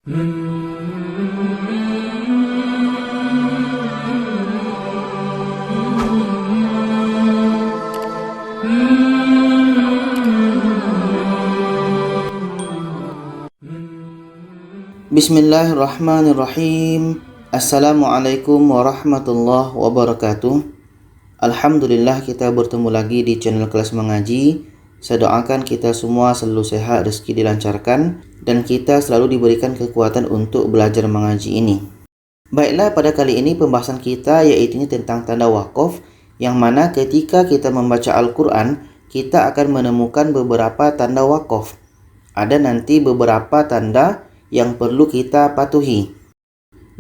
Bismillahirrahmanirrahim. Assalamualaikum warahmatullahi wabarakatuh. Alhamdulillah kita bertemu lagi di channel kelas mengaji. Saya doakan kita semua selalu sehat, rezeki dilancarkan, dan kita selalu diberikan kekuatan untuk belajar mengaji ini. Baiklah, pada kali ini pembahasan kita yaitu tentang tanda wakaf, yang mana ketika kita membaca Al-Quran, kita akan menemukan beberapa tanda wakaf. Ada nanti beberapa tanda yang perlu kita patuhi.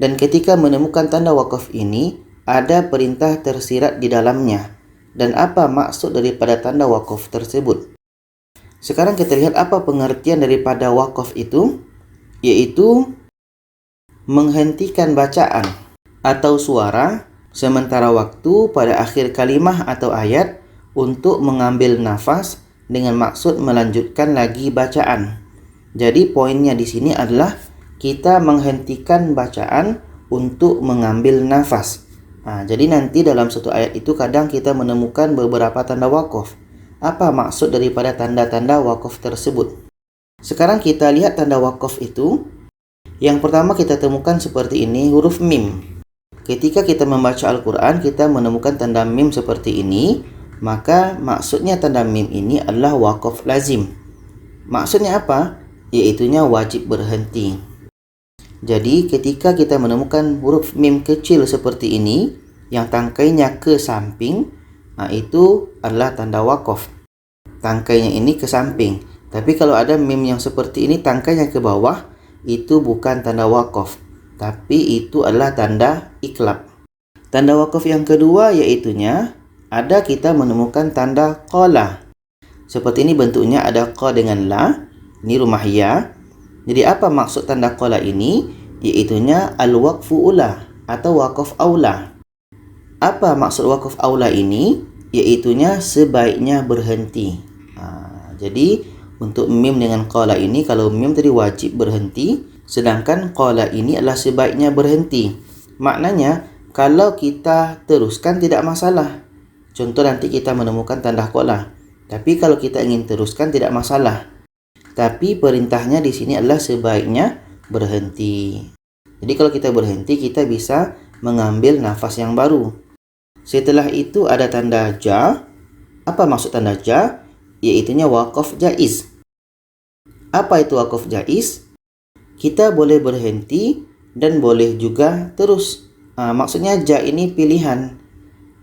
Dan ketika menemukan tanda wakaf ini, ada perintah tersirat di dalamnya. Dan apa maksud daripada tanda wakaf tersebut? Sekarang kita lihat apa pengertian daripada wakaf itu, yaitu menghentikan bacaan atau suara sementara waktu pada akhir kalimah atau ayat untuk mengambil nafas dengan maksud melanjutkan lagi bacaan. Jadi poinnya di sini adalah kita menghentikan bacaan untuk mengambil nafas. Jadi nanti dalam satu ayat itu kadang kita menemukan beberapa tanda wakaf. Apa maksud daripada tanda-tanda wakaf tersebut? Sekarang kita lihat tanda wakaf itu. Yang pertama kita temukan seperti ini, huruf mim. Ketika kita membaca Al-Quran, kita menemukan tanda mim seperti ini, maka maksudnya tanda mim ini adalah wakaf lazim. Maksudnya apa? Yaitunya wajib berhenti. Jadi ketika kita menemukan huruf mim kecil seperti ini yang tangkainya ke samping, itu adalah tanda wakaf. Tangkainya ini ke samping. Tapi kalau ada mim yang seperti ini tangkainya ke bawah, itu bukan tanda wakaf, tapi itu adalah tanda iklab. Tanda wakaf yang kedua yaitunya ada kita menemukan tanda qala. Seperti ini bentuknya, ada qa dengan la. Ini rumah ya. Jadi apa maksud tanda qala ini? Yaitunya al-waqfu ula atau waqaf aula. Apa maksud waqaf aula ini? Yaitunya sebaiknya berhenti. Jadi untuk mim dengan qala ini, kalau mim tadi wajib berhenti, sedangkan qala ini adalah sebaiknya berhenti. Maknanya kalau kita teruskan tidak masalah. Contoh nanti kita menemukan tanda qala. Tapi kalau kita ingin teruskan tidak masalah. Tapi perintahnya di sini adalah sebaiknya berhenti. Jadi kalau kita berhenti, kita bisa mengambil nafas yang baru. Setelah itu ada tanda ja. Apa maksud tanda ja? Yaitunya wakaf jaiz. Apa itu wakaf jaiz? Kita boleh berhenti dan boleh juga terus. Maksudnya ja ini pilihan.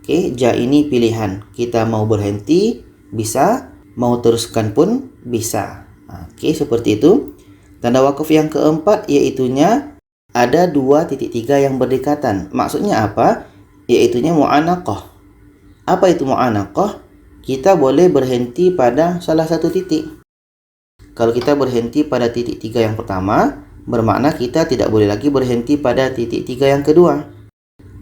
Ja ini pilihan. Kita mau berhenti bisa, mau teruskan pun bisa. Seperti itu. Tanda wakaf yang keempat yaitunya ada 2 titik 3 yang berdekatan. Maksudnya apa? Yaitunya mu'anaqah. Apa itu mu'anaqah? Kita boleh berhenti pada salah satu titik. Kalau kita berhenti pada titik 3 yang pertama, bermakna kita tidak boleh lagi berhenti pada titik 3 yang kedua.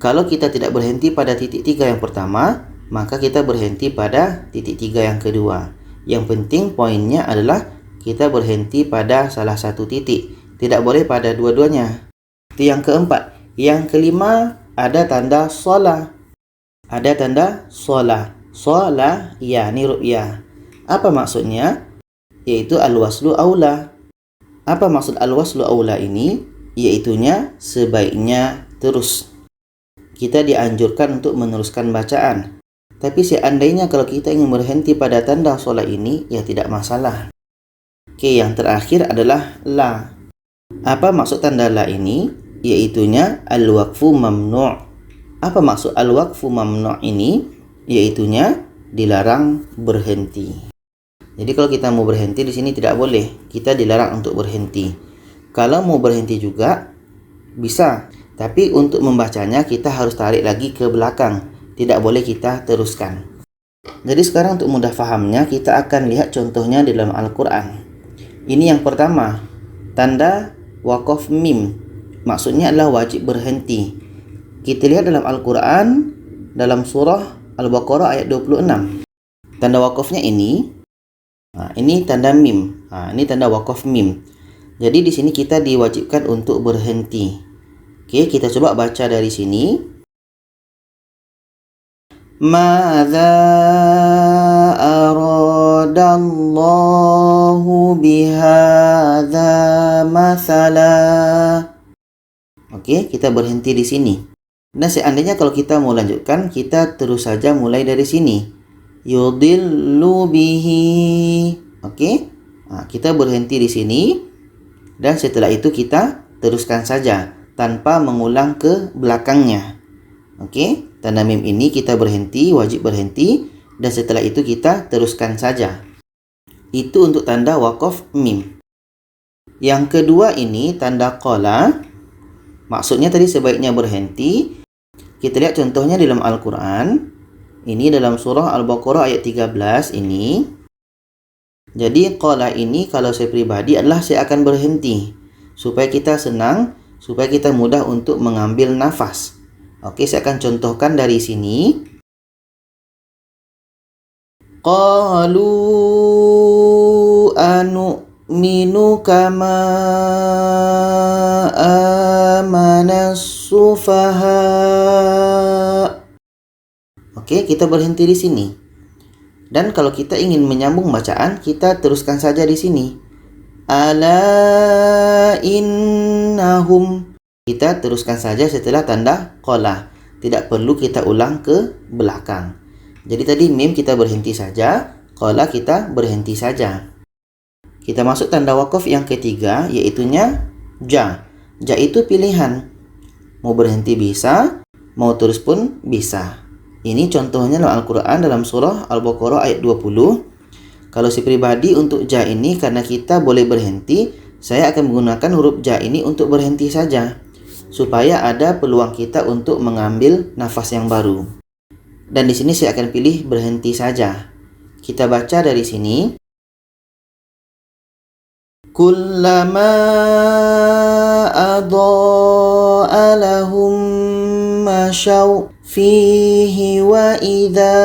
Kalau kita tidak berhenti pada titik 3 yang pertama, maka kita berhenti pada titik 3 yang kedua. Yang penting poinnya adalah kita berhenti pada salah satu titik. Tidak boleh pada dua-duanya. Itu yang keempat. Yang kelima ada tanda sholah. Ada tanda sholah. Sholah, ya, ini ru'yah. Apa maksudnya? Yaitu al-waslu aula. Apa maksud al-waslu aula ini? Yaitunya sebaiknya terus. Kita dianjurkan untuk meneruskan bacaan. Tapi seandainya kalau kita ingin berhenti pada tanda sholah ini, ya tidak masalah. Yang terakhir adalah la. Apa maksud tanda la ini? Yaitunya al-waqfu mamnu'. Apa maksud al-waqfu mamnu' ini? Yaitunya dilarang berhenti. Jadi kalau kita mau berhenti di sini tidak boleh. Kita dilarang untuk berhenti. Kalau mau berhenti juga bisa. Tapi untuk membacanya kita harus tarik lagi ke belakang. Tidak boleh kita teruskan. Jadi sekarang untuk mudah fahamnya kita akan lihat contohnya di dalam Al-Quran. Ini yang pertama, tanda wakaf mim. Maksudnya adalah wajib berhenti. Kita lihat dalam Al-Quran, dalam surah Al-Baqarah ayat 26. Tanda wakafnya ini tanda mim. Ini tanda wakaf mim. Jadi di sini kita diwajibkan untuk berhenti. Oke, kita coba baca dari sini. Madza aradallahu bihadza mathala. Oke, kita berhenti di sini. Dan seandainya kalau kita mau lanjutkan, kita terus saja mulai dari sini. Yudillu bihi. Oke, kita berhenti di sini. Dan setelah itu kita teruskan saja tanpa mengulang ke belakangnya. Oke, tanda mim ini kita berhenti, wajib berhenti. Dan setelah itu kita teruskan saja. Itu untuk tanda waqaf mim. Yang kedua ini tanda qala. Maksudnya tadi sebaiknya berhenti. Kita lihat contohnya dalam Al-Quran. Ini dalam surah Al-Baqarah ayat 13 ini. Jadi qala ini kalau saya pribadi adalah saya akan berhenti. Supaya kita senang, supaya kita mudah untuk mengambil nafas. Oke, saya akan contohkan dari sini. Qalu anu'minu kama amanas sufaha. Oke, kita berhenti di sini. Dan kalau kita ingin menyambung bacaan, kita teruskan saja di sini. Ala innahum. Kita teruskan saja setelah tanda qala. Tidak perlu kita ulang ke belakang. Jadi tadi mim kita berhenti saja, qala kita berhenti saja. Kita masuk tanda waqaf yang ketiga, yaitunya ja. Ja itu pilihan. Mau berhenti bisa, mau terus pun bisa. Ini contohnya dalam Al-Quran dalam surah Al-Baqarah ayat 20. Kalau si pribadi untuk ja ini karena kita boleh berhenti, saya akan menggunakan huruf ja ini untuk berhenti saja. Supaya ada peluang kita untuk mengambil nafas yang baru. Dan di sini saya akan pilih berhenti saja. Kita baca dari sini. Kullama adha'a lahum masyaw fihi wa idza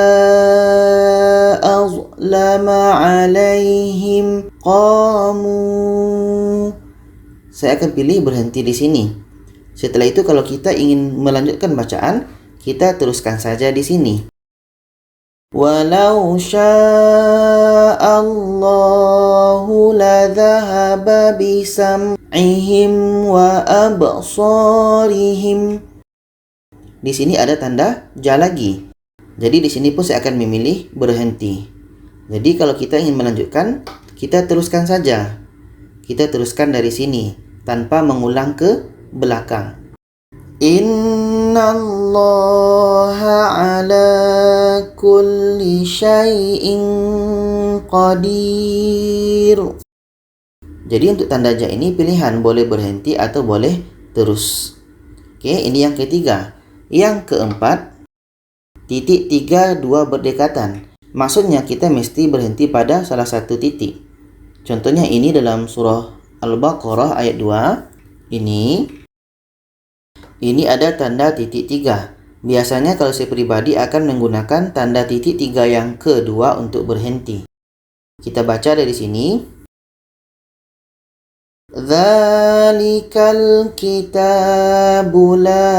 azlama alaihim qamu. Saya akan pilih berhenti di sini. Setelah itu kalau kita ingin melanjutkan bacaan, kita teruskan saja di sini. Walau sya'allahu ladhahaba bisam'ihim wa absarihim. Di sini ada tanda ja lagi. Jadi di sini pun saya akan memilih berhenti. Jadi kalau kita ingin melanjutkan, kita teruskan saja. Kita teruskan dari sini tanpa mengulang ke belakang. Innallaha ala kulli syai'in qadir. Jadi untuk tanda ja ini pilihan, boleh berhenti atau boleh terus. Oke, ini yang ketiga. Yang keempat, titik 3 2 berdekatan. Maksudnya kita mesti berhenti pada salah satu titik. Contohnya ini dalam surah Al-Baqarah ayat 2. Ini ada tanda titik 3. Biasanya kalau saya pribadi akan menggunakan tanda titik 3 yang kedua untuk berhenti. Kita baca dari sini. Dzalikal kitabu la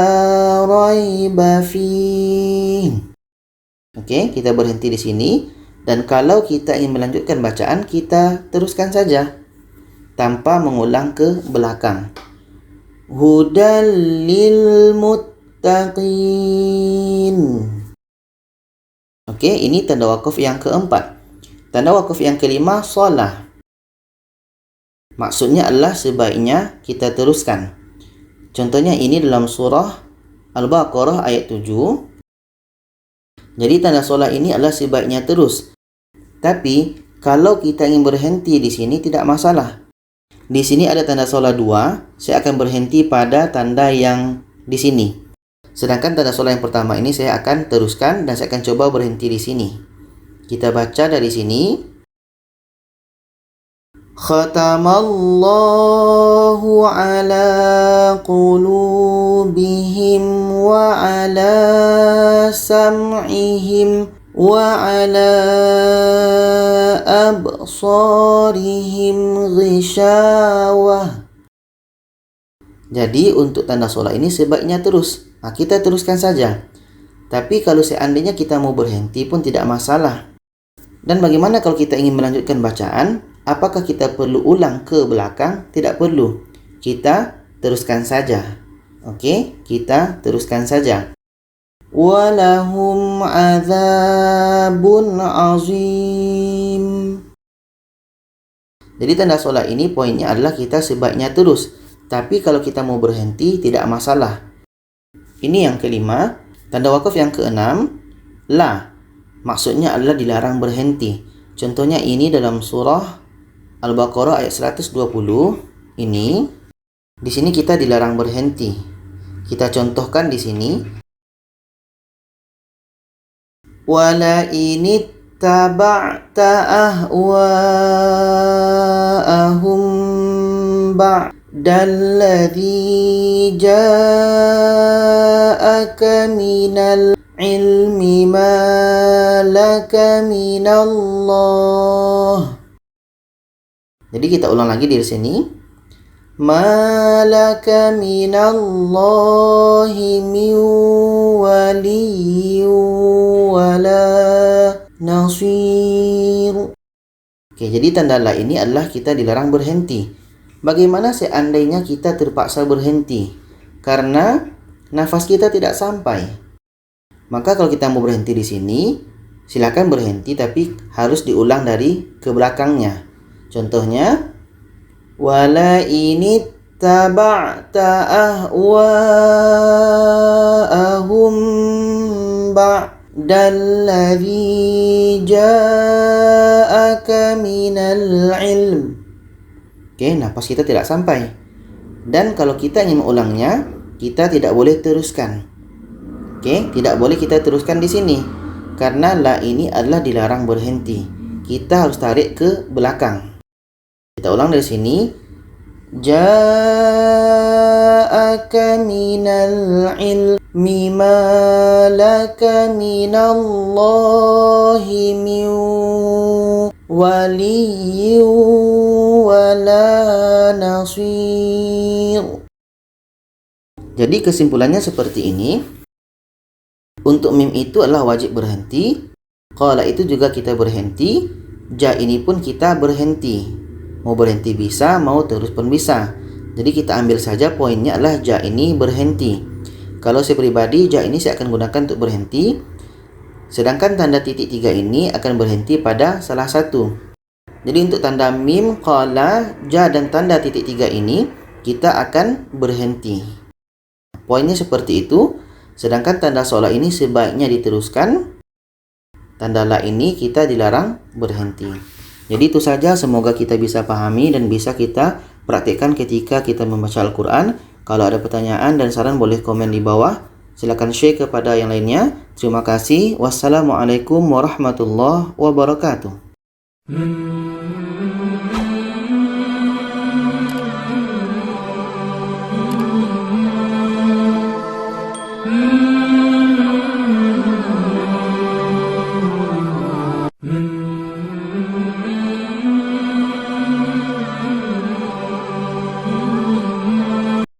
raiba fihi. Oke, kita berhenti di sini. Dan kalau kita ingin melanjutkan bacaan, kita teruskan saja tanpa mengulang ke belakang. Hudal lil muttaqin. Oke, ini tanda waqaf yang keempat. Tanda waqaf yang kelima, shalah. Maksudnya adalah sebaiknya kita teruskan. Contohnya ini dalam surah Al-Baqarah ayat 7. Jadi tanda shalah ini adalah sebaiknya terus. Tapi kalau kita ingin berhenti di sini tidak masalah. Di sini ada tanda shalah 2, saya akan berhenti pada tanda yang di sini. Sedangkan tanda shalah yang pertama ini saya akan teruskan dan saya akan coba berhenti di sini. Kita baca dari sini. Khatamallahu ala qulubihim wa ala sam'ihim وعلى أبصارهم غشاوة. Jadi untuk tanda solat ini sebaiknya terus. Nah, kita teruskan saja. Tapi kalau seandainya kita mau berhenti pun tidak masalah. Dan bagaimana kalau kita ingin melanjutkan bacaan? Apakah kita perlu ulang ke belakang? Tidak perlu. Kita teruskan saja. Oke, kita teruskan saja. Walahum adzabun azim. Jadi tanda solat ini poinnya adalah kita sebaiknya terus. Tapi kalau kita mau berhenti tidak masalah. Ini yang kelima. Tanda wakaf yang keenam, la. Maksudnya adalah dilarang berhenti. Contohnya ini dalam surah Al-Baqarah ayat 120. Ini di sini kita dilarang berhenti. Kita contohkan di sini. Wala ini taba'ta ahwa'ahum ba'dalladzi ja'aka minal ilmi ma laka minallah. Jadi kita ulang lagi di sini. Ma laka minallahi min waliyyin wala nasir. Oke, jadi tanda la ini adalah kita dilarang berhenti. Bagaimana seandainya kita terpaksa berhenti? Karena nafas kita tidak sampai. Maka kalau kita mau berhenti di sini, silakan berhenti tapi harus diulang dari ke belakangnya. Contohnya, wala ini taba'ta ahwa'ahum ba'dalladzi ja'aka minal ilm. Oke, nafas kita tidak sampai. Dan kalau kita ingin mengulangnya, kita tidak boleh teruskan. Oke, tidak boleh kita teruskan di sini. Karena la ini adalah dilarang berhenti. Kita harus tarik ke belakang. Kita ulang dari sini. Ja'aka minal ilmi ma laka minallahi min waliyyin wala nasir. Jadi kesimpulannya seperti ini. Untuk mim itu adalah wajib berhenti. Qala itu juga kita berhenti. Ja ini pun kita berhenti. Mau berhenti bisa, mau terus pun bisa. Jadi kita ambil saja poinnya adalah ja ini berhenti. Kalau saya pribadi, ja ini saya akan gunakan untuk berhenti. Sedangkan tanda titik 3 ini akan berhenti pada salah satu. Jadi untuk tanda mim, qala, ja dan tanda titik 3 ini kita akan berhenti. Poinnya seperti itu. Sedangkan tanda solat ini sebaiknya diteruskan. Tanda la ini kita dilarang berhenti. Jadi itu saja, semoga kita bisa pahami dan bisa kita praktikkan ketika kita membaca Al-Quran. Kalau ada pertanyaan dan saran boleh komen di bawah. Silakan share kepada yang lainnya. Terima kasih. Wassalamualaikum warahmatullahi wabarakatuh.